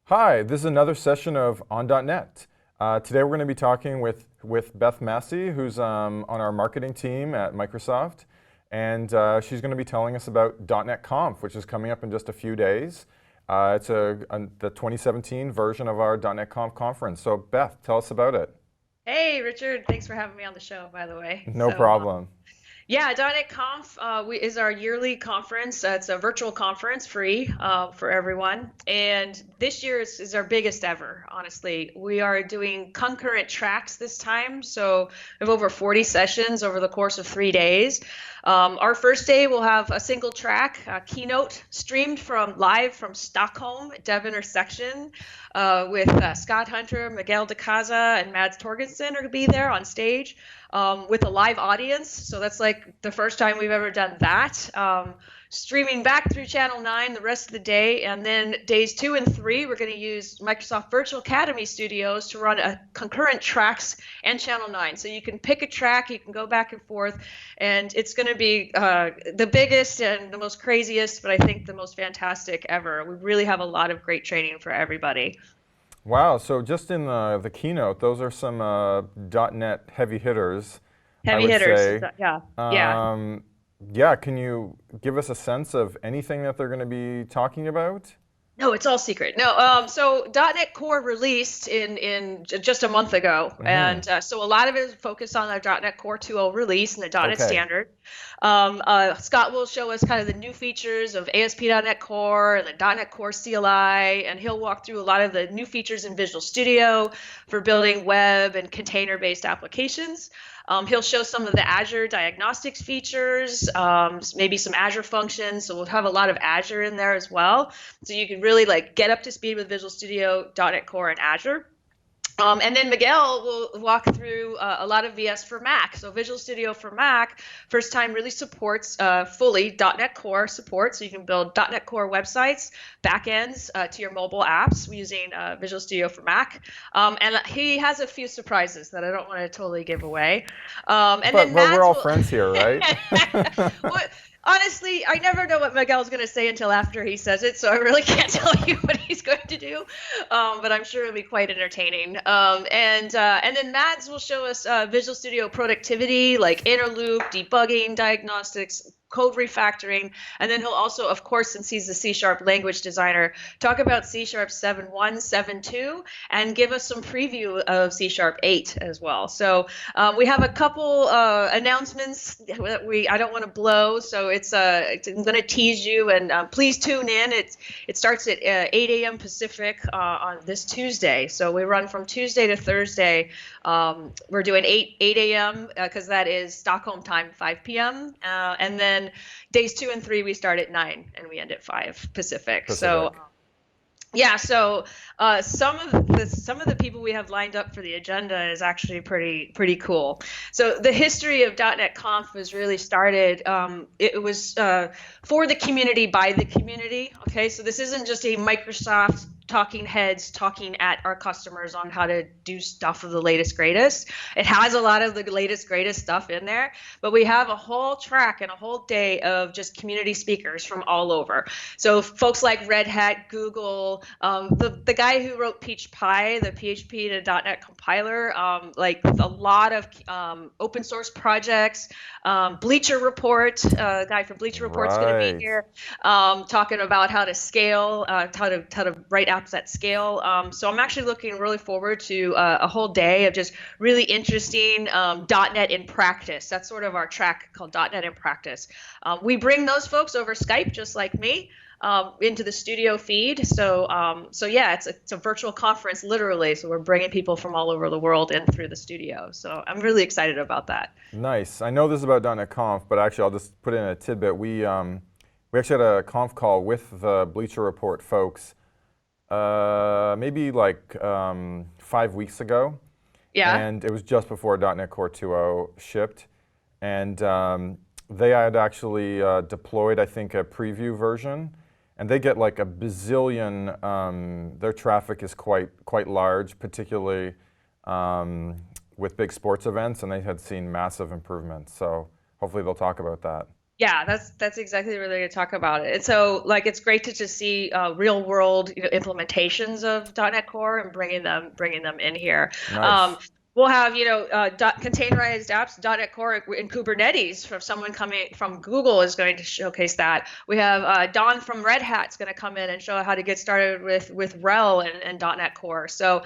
Hi, this is another session of On.NET. Today we're going to be talking with Beth Massi, who's on our marketing team at Microsoft. And she's going to be telling us about .NET Conf, which is coming up in just a few days. It's the 2017 version of our .NET Conf conference. So Beth, tell us about it. Hey, Richard. Thanks for having me on the show, by the way. No problem. Yeah, .NET Conf is our yearly conference. It's a virtual conference, free for everyone. And this year is our biggest ever, honestly. We are doing concurrent tracks this time. So we have over 40 sessions over the course of 3 days. Our first day will have a single track, keynote, streamed live from Stockholm, DEVIntersection, with Scott Hunter, Miguel de Icaza, and Mads Torgersen are going to be there on stage. With a live audience. So that's like the first time we've ever done that. Streaming back through Channel 9 the rest of the day. And then days 2 and 3, we're going to use Microsoft Virtual Academy Studios to run concurrent tracks and Channel 9. So you can pick a track, you can go back and forth, and it's going to be the biggest and the most craziest, but I think the most fantastic ever. We really have a lot of great training for everybody. Wow, so just in the keynote, those are some .NET heavy hitters, I Heavy would hitters, say. yeah, yeah. Yeah, can you give us a sense of anything that they're going to be talking about? No, it's all secret. No, so .NET Core released in just a month ago, Hmm. and so a lot of it is focused on the .NET Core 2.0 release and the .NET Okay, Standard. Scott will show us kind of the new features of ASP.NET Core and the .NET Core CLI, and he'll walk through a lot of the new features in Visual Studio for building web and container-based applications. He'll show some of the Azure diagnostics features, maybe some Azure functions. So we'll have a lot of Azure in there as well. So you can really like get up to speed with Visual Studio, .NET Core, and Azure. And then Miguel will walk through a lot of VS for Mac. So Visual Studio for Mac, first time really supports fully .NET Core support. So you can build .NET Core websites, backends to your mobile apps using Visual Studio for Mac. And he has a few surprises that I don't want to totally give away. And but then we're Mads all will. friends here, right? What? Honestly, I never know what Miguel's going to say until after he says it, so I really can't tell you what he's going to do. But I'm sure it'll be quite entertaining. And then Mads will show us Visual Studio productivity, like interloop, debugging, diagnostics, code refactoring, and then he'll also, of course, since he's the C# language designer, talk about C# 7.1, 7.2, and give us some preview of C# 8 as well. So we have a couple announcements that I don't want to blow, so I'm going to tease you, and please tune in. It starts at 8 a.m. Pacific on this Tuesday, so we run from Tuesday to Thursday. We're doing 8 a.m. Because that is Stockholm time, 5 p.m. And then days 2 and 3 we start at 9 and we end at 5 Pacific. So Pacific. yeah, so some of the people we have lined up for the agenda is actually pretty cool. So the history of .NET Conf was really started. It was for the community by the community. Okay, so this isn't just a Microsoft talking heads talking at our customers on how to do stuff of the latest greatest. It has a lot of the latest greatest stuff in there, but we have a whole track and a whole day of just community speakers from all over. So folks like Red Hat, Google, the guy who wrote PeachPie, the PHP to .NET compiler, like a lot of open source projects. Bleacher Report, a guy from Bleacher Report's going to be Right. here, talking about how to scale, how to write apps at scale. So I'm actually looking really forward to a whole day of just really interesting .NET in practice. That's sort of our track called .NET in practice. We bring those folks over Skype, just like me, into the studio feed. So yeah, it's a virtual conference, literally. So we're bringing people from all over the world in through the studio. So I'm really excited about that. Nice. I know this is about .NET Conf, but actually I'll just put in a tidbit. We actually had a conf call with the Bleacher Report folks maybe like 5 weeks ago, Yeah. and it was just before .NET Core 2.0 shipped, and they had actually deployed, I think, a preview version, and they get like a bazillion. Their traffic is quite large, particularly with big sports events, and they had seen massive improvements. So hopefully they'll talk about that. Yeah, that's exactly what they're going to talk about it. And so, like, it's great to just see real world, implementations of .NET Core and bringing them in here. Nice. We'll have, containerized apps, .NET Core in Kubernetes. From someone coming from Google is going to showcase that. We have Don from Red Hat is going to come in and show how to get started with RHEL and .NET Core. So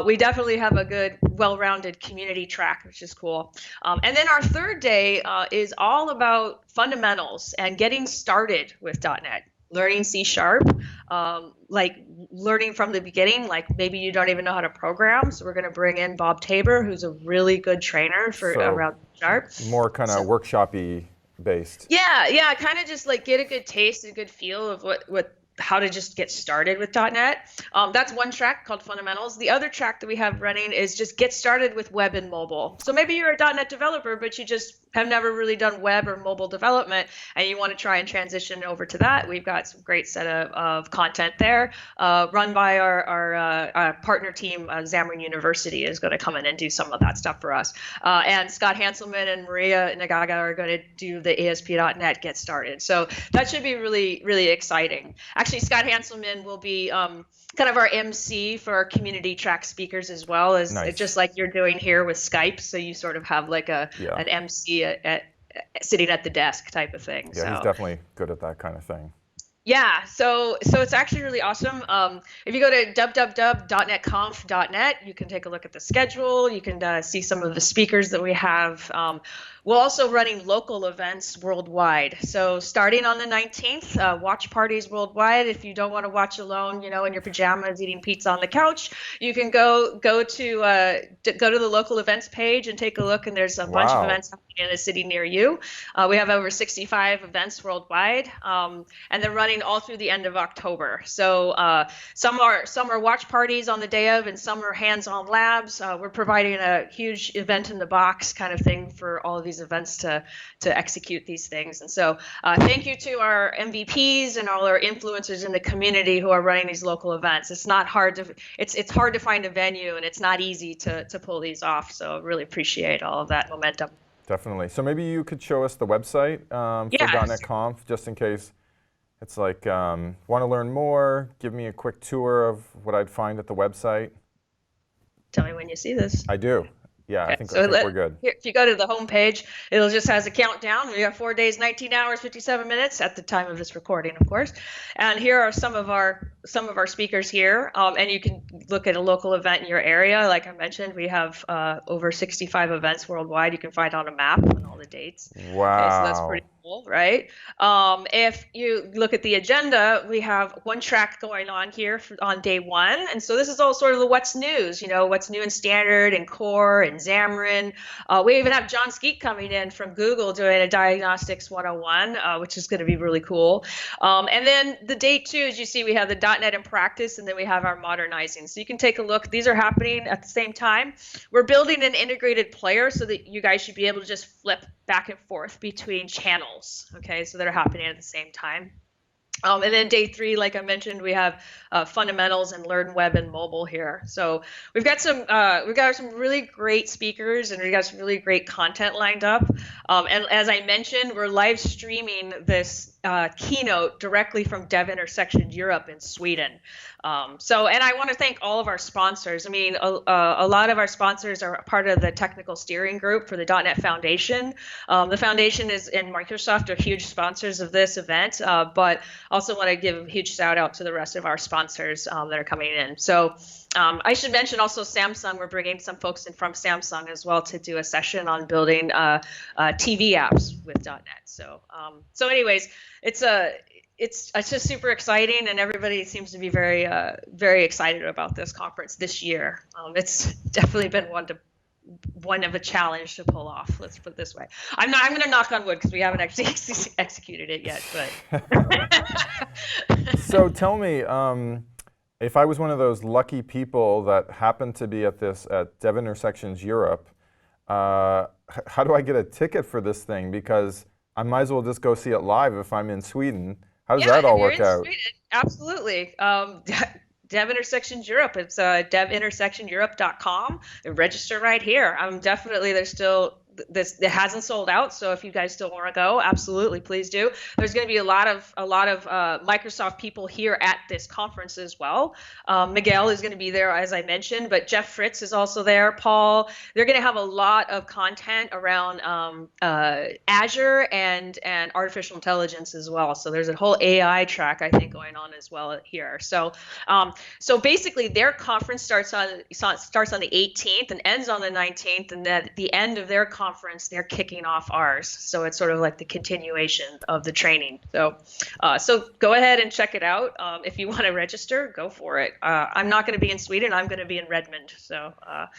we definitely have a good, well-rounded community track, which is cool. And then our third day is all about fundamentals and getting started with .NET, learning C#, like learning from the beginning, like maybe you don't even know how to program. So we're going to bring in Bob Tabor, who's a really good trainer for around C#. More kind of workshop-y based. Yeah, kind of just like get a good taste, a good feel of what how to just get started with .NET. That's one track called Fundamentals. The other track that we have running is just get started with web and mobile. So maybe you're a .NET developer, but you just have never really done web or mobile development, and you want to try and transition over to that. We've got some great set of content there, run by our partner team. Xamarin University is going to come in and do some of that stuff for us. And Scott Hanselman and Maria Nagaga are going to do the ASP.NET Get Started. So that should be really, really exciting. Actually, Scott Hanselman will be kind of our MC for our community track speakers, as well as nice. Just like you're doing here with Skype. So you sort of have like an MC sitting at the desk type of thing. Yeah, he's definitely good at that kind of thing. Yeah, so it's actually really awesome. If you go to www.netconf.net, you can take a look at the schedule. You can see some of the speakers that we have. We're also running local events worldwide. So starting on the 19th, watch parties worldwide. If you don't want to watch alone, in your pajamas eating pizza on the couch, you can go to the local events page and take a look. And there's a bunch of events happening in a city near you. We have over 65 events worldwide, and they're running all through the end of October. So some are watch parties on the day of, and some are hands-on labs. We're providing a huge event in the box kind of thing for all of these events to execute these things. And so thank you to our MVPs and all our influencers in the community who are running these local events. It's not hard to it's hard to find a venue, and it's not easy to pull these off. So really appreciate all of that momentum. Definitely. So maybe you could show us the website for .NET Conf, just in case it's like, want to learn more, give me a quick tour of what I'd find at the website. Tell me when you see this. I do. Yeah, okay, I think we're good. Here, if you go to the home page, it'll just has a countdown. We have 4 days, 19 hours, 57 minutes at the time of this recording, of course. And here are some of our speakers here. And you can look at a local event in your area. Like I mentioned, we have over 65 events worldwide. You can find on a map and all the dates. Wow. Okay, so that's pretty cool, right? If you look at the agenda, we have one track going on here on day one. And so this is all sort of the what's news, what's new in standard and core and Xamarin. We even have John Skeet coming in from Google doing a diagnostics 101, which is going to be really cool. And then the day two, as you see, we have the .NET in practice, and then we have our modernizing. So you can take a look. These are happening at the same time. We're building an integrated player so that you guys should be able to just flip back and forth between channels, okay, so that are happening at the same time. And then day three, like I mentioned, we have fundamentals and learn web and mobile here. So we've got some really great speakers, and we've got some really great content lined up. And as I mentioned, we're live streaming this keynote directly from DEVIntersection Europe in Sweden. And I want to thank all of our sponsors. I mean, a lot of our sponsors are part of the technical steering group for the .NET Foundation. The foundation and Microsoft are huge sponsors of this event, but also want to give a huge shout out to the rest of our sponsors that are coming in. So I should mention also Samsung. We're bringing some folks in from Samsung as well to do a session on building TV apps with .NET. So anyways, it's just super exciting, and everybody seems to be very very excited about this conference this year. It's definitely been one of a challenge to pull off. Let's put it this way. I'm going to knock on wood because we haven't actually executed it yet. But so tell me, if I was one of those lucky people that happened to be at DEVIntersections Europe, how do I get a ticket for this thing? Because I might as well just go see it live if I'm in Sweden. How does that all work out? Sweden, absolutely. DEVIntersections Europe. It's DEVIntersectionEurope.com. And register right here. Definitely there's still this, it hasn't sold out. So if you guys still want to go, absolutely, please do. There's going to be a lot of Microsoft people here at this conference as well. Miguel is going to be there, as I mentioned, but Jeff Fritz is also there. Paul, they're going to have a lot of content around Azure and artificial intelligence as well. So there's a whole AI track, I think, going on as well here. So so basically their conference starts on the 18th and ends on the 19th, and then at the end of their conference they're kicking off ours. So it's sort of like the continuation of the training. So so go ahead and check it out. If you want to register, go for it. I'm not going to be in Sweden. I'm going to be in Redmond. So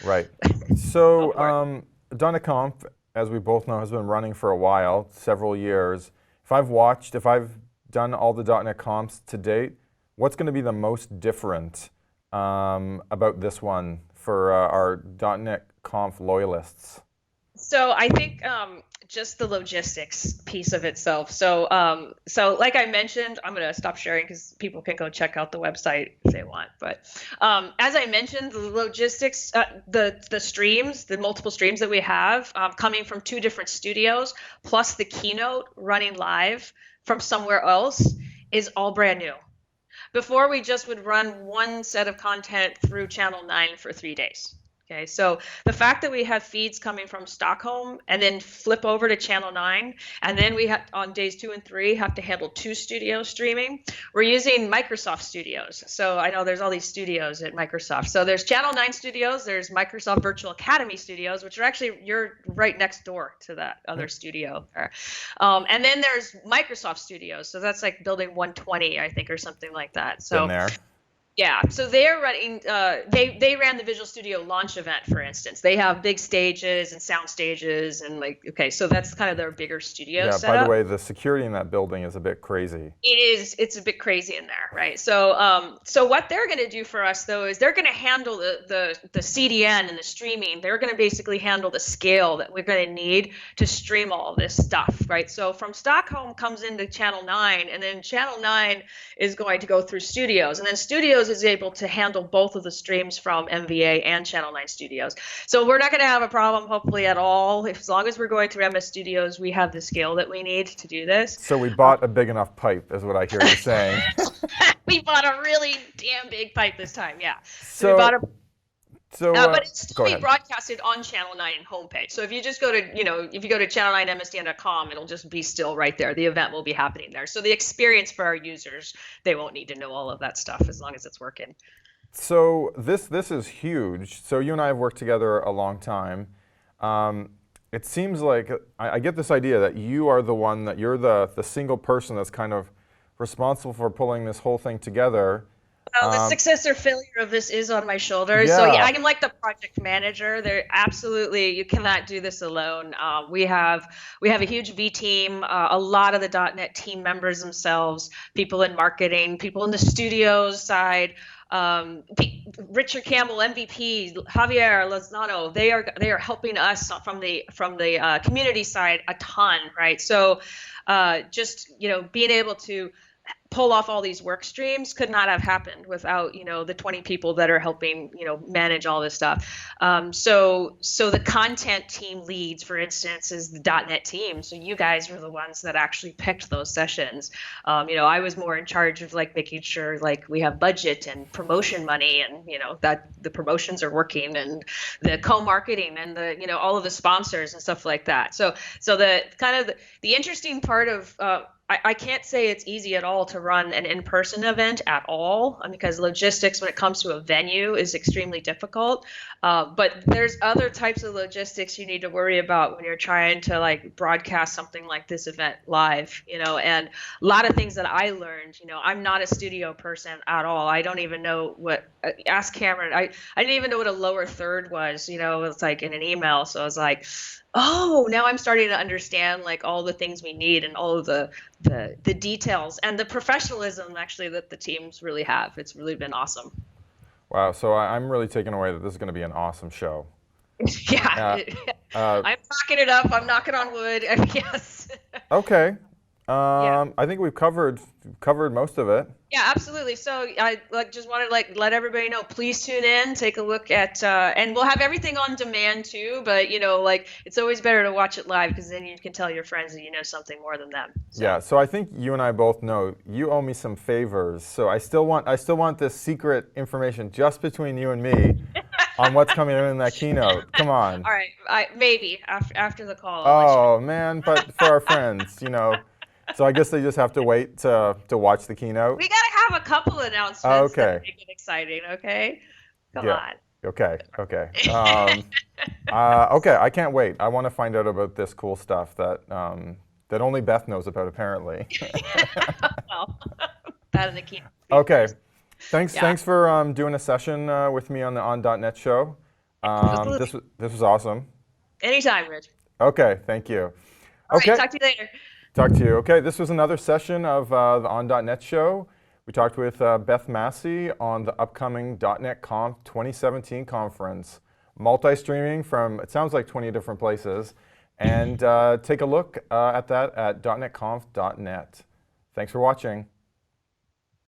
right. So .NET Conf, as we both know, has been running for a while, several years. If I've done all the .NET Confs to date, what's going to be the most different about this one for our .NET Conf loyalists? So I think just the logistics piece of itself. So so like I mentioned, I'm going to stop sharing because people can go check out the website if they want. But as I mentioned, the logistics, the streams, the multiple streams that we have coming from 2 different studios, plus the keynote running live from somewhere else, is all brand new. Before, we just would run one set of content through Channel 9 for 3 days. Okay, so the fact that we have feeds coming from Stockholm and then flip over to Channel 9, and then we have on days 2 and 3 have to handle 2 studios streaming. We're using Microsoft Studios. So I know there's all these studios at Microsoft. So there's Channel 9 Studios, there's Microsoft Virtual Academy Studios, which are actually, you're right next door to that other studio. And then there's Microsoft Studios. So that's like building 120, I think, or something like that. So. Been there. Yeah, so they're running. They ran the Visual Studio launch event, for instance. They have big stages and sound stages, and like, okay, so that's kind of their bigger studio setup. By the way, the security in that building is a bit crazy. It is. It's a bit crazy in there, right? So so what they're going to do for us though is they're going to handle the CDN and the streaming. They're going to basically handle the scale that we're going to need to stream all this stuff, right? So from Stockholm comes into Channel 9, and then Channel 9 is going to go through Studios, and then Studios is able to handle both of the streams from MVA and Channel 9 Studios. So we're not going to have a problem, hopefully, at all. As long as we're going through MS Studios, we have the scale that we need to do this. So we bought a big enough pipe, is what I hear you saying. We bought a really damn big pipe this time, yeah. So we bought a but it's still go being ahead. broadcasted on Channel 9 homepage. So if you just go to, if you go to channel9msdn.com, it'll just be still right there. The event will be happening there. So the experience for our users, they won't need to know all of that stuff as long as it's working. So this is huge. So you and I have worked together a long time. It seems like I get this idea that you are the one, that you're the single person that's kind of responsible for pulling this whole thing together. Well, the success or failure of this is on my shoulders. Yeah. So yeah, I'm like the project manager. There, absolutely, you cannot do this alone. We have a huge V team. A lot of the .NET team members themselves, people in marketing, people in the studios side. Richard Campbell, MVP, Javier Lozano, they are helping us from the community side a ton, right? So just being able to pull off all these work streams could not have happened without the 20 people that are helping manage all this stuff. So the content team leads, for instance, is the .NET team. So you guys were the ones that actually picked those sessions. I was more in charge of like making sure like we have budget and promotion money, and that the promotions are working, and the co-marketing, and the all of the sponsors and stuff like that. So the kind of the interesting part of I can't say it's easy at all to run an in-person event at all, because logistics when it comes to a venue is extremely difficult. But there's other types of logistics you need to worry about when you're trying to like broadcast something like this event live, and a lot of things that I learned, I'm not a studio person at all. I don't even know what, ask Cameron, I didn't even know what a lower third was, it's like in an email. So I was like, oh, now I'm starting to understand like all the things we need and all of the details and the professionalism actually that the teams really have. It's really been awesome. Wow, so I'm really taking away that this is going to be an awesome show. Yeah, I'm knocking it up. I'm knocking on wood. Yes. Okay. I think we've covered most of it. Yeah, absolutely. So I just want to let everybody know, please tune in, take a look at, and we'll have everything on demand too. But it's always better to watch it live because then you can tell your friends that you know something more than them. So. Yeah. So I think you and I both know you owe me some favors. So I still want this secret information just between you and me on what's coming in that keynote. Come on. All right. Maybe after the call. Oh man, but for our friends, So I guess they just have to wait to watch the keynote. We gotta have a couple announcements Okay. that make it exciting. Okay, come on. Okay. Okay. Okay. I can't wait. I want to find out about this cool stuff that only Beth knows about, apparently. Well, that and the keynote. Okay. Thanks for doing a session with me on the On.NET show. This was awesome. Anytime, Rich. Okay. Thank you. All okay. right, talk to you later. Talk to you. Okay, this was another session of the On.NET show. We talked with Beth Massi on the upcoming .NET Conf 2017 conference. Multi-streaming from, it sounds like 20 different places. And take a look at that at .NETconf.net. Thanks for watching.